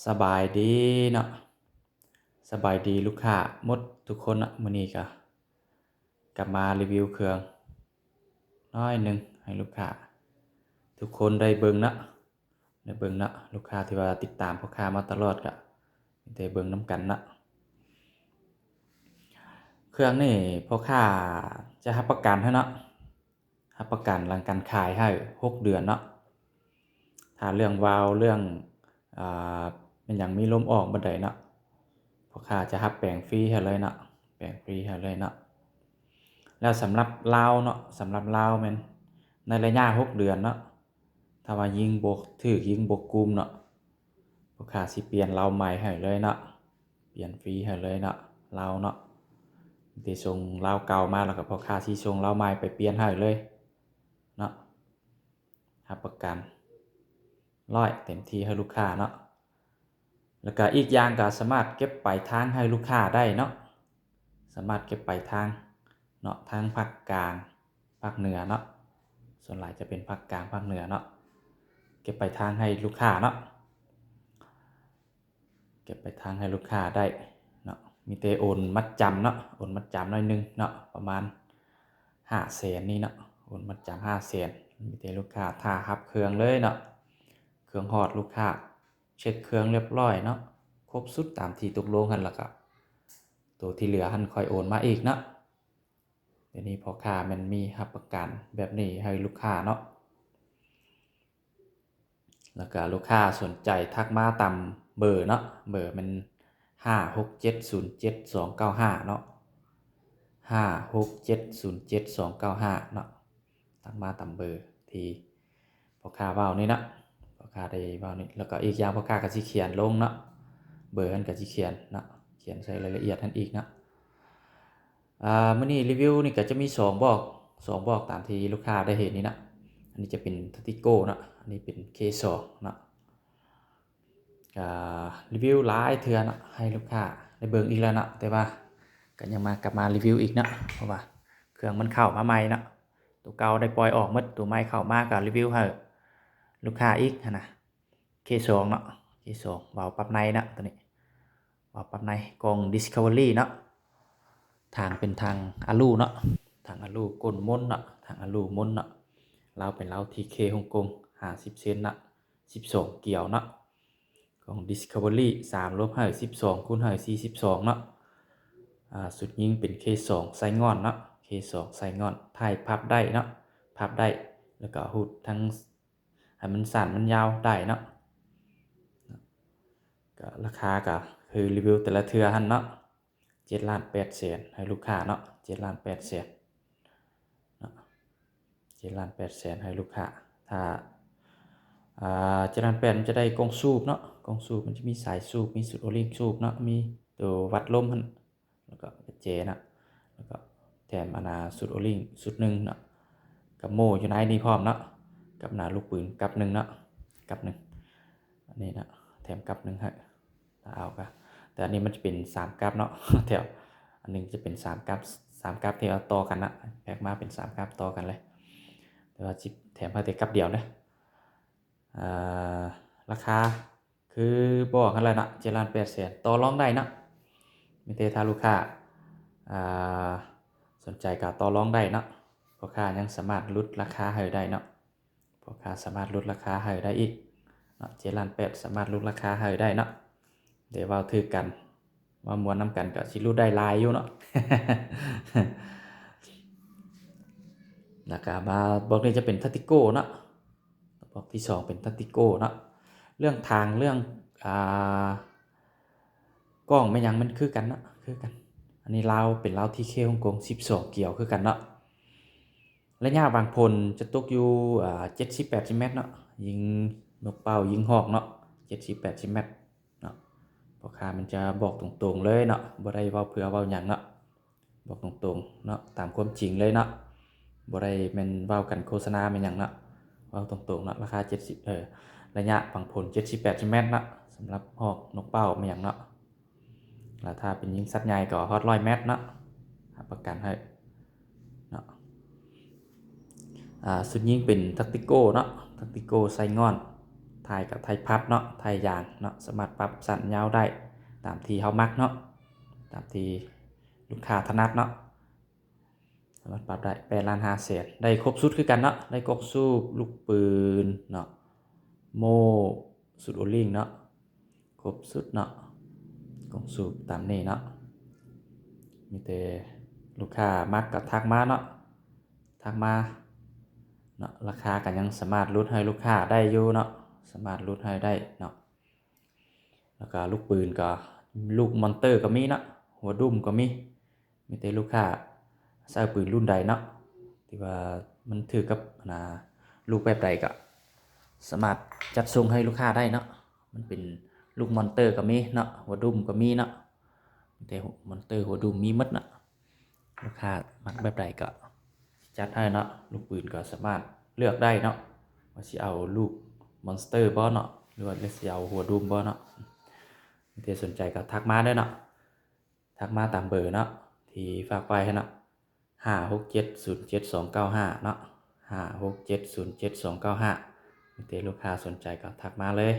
สบายดีเนาะสบายดีลูกค้าหมดทุกคนมื้อนี้ก็กลับมารีวิวเครื่องน้อยหนึ่งให้ลูกค้าทุกคนได้เบิ่งเนาะลูกค้าที่ว่าติดตามพ่อค้ามาตลอดก็ได้เบิ่งนำกันเนาะเครื่องนี่พ่อค้าจะรับประกันให้เนาะรับประกันหลังการขายให้6เดือนเนาะถ้าเรื่องวาล์วเรื่องอ่ามันหยังมีลมออกบ่ได้เนาะพ่อค้าจะรับแปลงฟรีให้เลยเนาะแปลงฟรีให้เลยเนาะ แล้วสำหรับลาวเนาะสำหรับลาวแม่นในระยะ6เดือนเนาะถ้าว่ายิงบ่ถูกยิงบ่กุมเนาะลูกค้าสิเปลี่ยนลาวใหม่ให้เลยเนาะเปลี่ยนฟรีให้เลยเนาะลาวเนาะสิส่งลาวเก่ามาแล้วก็พ่อค้าสิส่งลาวใหม่ไปเปลี่ยนให้เลยเนาะรับประกัน100เต็มที่ให้ลูกค้าเนาะแล้วก็อีกอย่างก็สามารถเก็บปลายทางให้ลูกค้าได้เนาะสามารถเก็บปลายทางเนาะทางภาคกลางภาคเหนือเนาะส่วนหลายจะเป็นภาคกลางภาคเหนือเนาะเก็บปลายทางให้ลูกค้าเนาะเก็บปลายทางให้ลูกค้าได้เนาะมีแต่โอนมัดจำเนาะโอนมัดจำหน่อยนึงเนาะประมาณ500,000นี่เนาะโอนมัดจำ500,000มีแต่ลูกค้าท่ารับเครื่องเลยเนาะเครื่องฮอดลูกค้าเช็คเครื่องเรียบร้อยเนาะครบสุดตามที่ตกลงกันแล้วก็ตัวที่เหลือหั้นค่อยโอนมาอีกเนาะเดี๋ยวนี้พ่อค้ามันมีรับประกันแบบนี้ให้ลูกค้าเนาะแล้วก็ลูกค้าสนใจทักมาตามเบอร์เนาะเบอร์มัน56707295เนาะ56707295เนาะทักมาตามเบอร์ที่พ่อค้าเว้านี่เนาะพ่อค้าได้เว้านี่แล้วก็อีกอย่างพ่อค้าก็สิเขียนลงเนาะเบอร์มันก็สิเขียนเนาะเขียนใส่รายละเอียดหั้นอีกเนาะมื้อนี้รีวิวนี่ก็จะมี2 บอกตามที่ลูกค้าได้เห็นนี่นะอันนี้จะเป็น Tatico เนาะอันนี้เป็น K2 เนาะก็รีวิวหลายเทื่อเนาะให้ลูกค้าได้เบิ่งอีกแล้วเนาะแต่ว่าก็ยังมากลับมารีวิวอีกเนาะเพราะว่าเครื่องมันเข้ามาใหม่เนาะตัวเก่าได้ปล่อยออกหมดตัวใหม่เข้ามาก็รีวิวให้ลูกค้าอีกหั้นน่ะ K2 เนาะ K2 วาล์วปรับในเนาะตัวนี้วาล์วปรับในกล่อง Discovery เนาะทางเป็นทางอะลูเนาะทางอะลูก้นมนเนาะทางอะลูมนเนาะเราเป็นเรา TK ฮ่องกง50เซนเนาะ12เกี่ยวเนาะของ Discovery 3ลบให้12คูณให้42เนาะสุดยิงเป็น K2 ไซงอนเนาะ K2 ไซงอนถ่ายพับได้เนาะพับได้แล้วก็ฮูดทั้งให้มันสั้นมันยาวได้เนาะก็ราคาก็คือรีวิวแต่ละเทื่อหั่นเนาะ7,800,000ให้ลูกค้าเนาะ7,800,000เนาะ7,800,000ให้ลูกค้าถ้า7,800,000มันจะได้กล่องสูบเนาะกล่องสูบมันจะมีสายสูบมีสุดโอลิงสูบเนาะมีตัววัดลมหั่นแล้วก็แจนะแล้วก็แถมสุดโอลิงสุดหนึ่งเนาะกับโม่อยู่ในนี้พร้อมเนาะกับหน้าลูกปืนกับหนึ่งเนาะกับหนึ่งอันนี้เนาะแถมกับหนึ่งให้ถ้าเอาก็แต่อันนี้มันจะเป็น3กับเนาะแถวอันนึงจะเป็น3กับที่เอาต่อกันนะแพ็กมาเป็น3กับต่อกันเลยแต่ว่าจิแถมให้แต่กับเดียวนะราคาคือบอกกันแล้วนะ7,800,000ต่อรองได้นะมีแต่ถ้าลูกค้าสนใจก็ต่อรองได้เนาะพ่อค้ายังสามารถลดราคาให้ได้เนาะพ่อค้าสามารถลดราคาให้ได้อีกเนาะ7,800,000สามารถลดราคาให้ได้เนาะเดี๋ยวเว้าถือกันว่ามวนนำกันก็สิลดได้หลายอยู่เนาะ แล้วก็มาบอกนี้จะเป็น Tatico เนาะบอกที่2เป็น Tatico เนาะเรื่องทางเรื่องกล้องแม่นหยังมันคือกันเนาะคือกันอันนี้ลาวเป็นลาว TK ฮ่องกง12เกี่ยวคือกันเนาะระยะวางพลจะตกอยู่70-80 เมตรเนาะยิงนกเป้ายิงฮอกเนาะ70-80 เมตรเนาะพ่อค้ามันจะบอกตรงๆเลยเนาะบ่ได้เว้าเผื่อเว้าหยังเนาะบอกตรงๆเนาะตามความจริงเลยเนาะบ่ได้แม่นเว้ากันโฆษณาแม่นหยังเนาะเว้าตรงๆเนาะราคา70ระยะวางพล70-80 เมตรเนาะสำหรับฮอกนกเป้าแม่นหยังเนาะแล้วถ้าเป็นยิงสัตว์ใหญ่ก็ฮอด100 เมตรเนาะรับประกันให้เนาะสุดยิงเป็น Tactico เนาะ Tactico ไซงอน ถ่ายกับถ่ายพับเนาะถ่ายอย่างเนาะสามารถปรับสั้นยาวได้ตามที่เฮามักเนาะตามที่ลูกค้าถนัดเนาะสามารถปรับได้8,500,000ได้ครบสุดคือกันเนาะได้กกสูบลูกปืนเนาะโม่สุดโอลิงเนาะครบสุดเนาะกกสูบตามนี้เนาะมีแต่ลูกค้ามักก็ทักมาเนาะทักมาเนาะราคาก็ยังสามารถลดให้ลูกค้าได้อยู่เนาะสามารถลดให้ได้เนาะแล้วก็ลูกปืนก็ลูกมอนเตอร์ก็มีเนาะหัวดุ้มก็มีแต่ลูกค้าใช้ปืนรุ่นใดเนาะที่ว่ามันถือกับลูกแบบใดก็สามารถจัดส่งให้ลูกค้าได้เนาะมันเป็นลูกมอนเตอร์ก็มีเนาะหัวดุ้มก็มีเนาะแต่มอนเตอร์หัวดุ้มมีหมดเนาะลูกค้ามักแบบใดก็จัดให้เนาะลูกปืนก็สามารถเลือกได้เนาะว่าสิเอาลูกมอนสเตอร์บ่เนาะหรือว่าสิเอาหัวดุ้มบ่เนาะถ้าสนใจก็ทักมาเด้อเนาะทักมาตามเบอร์เนาะที่ฝากไว้ให้เนาะ5670725เนาะ5670725มีแต่ลูกค้าสนใจก็ทักมาเลย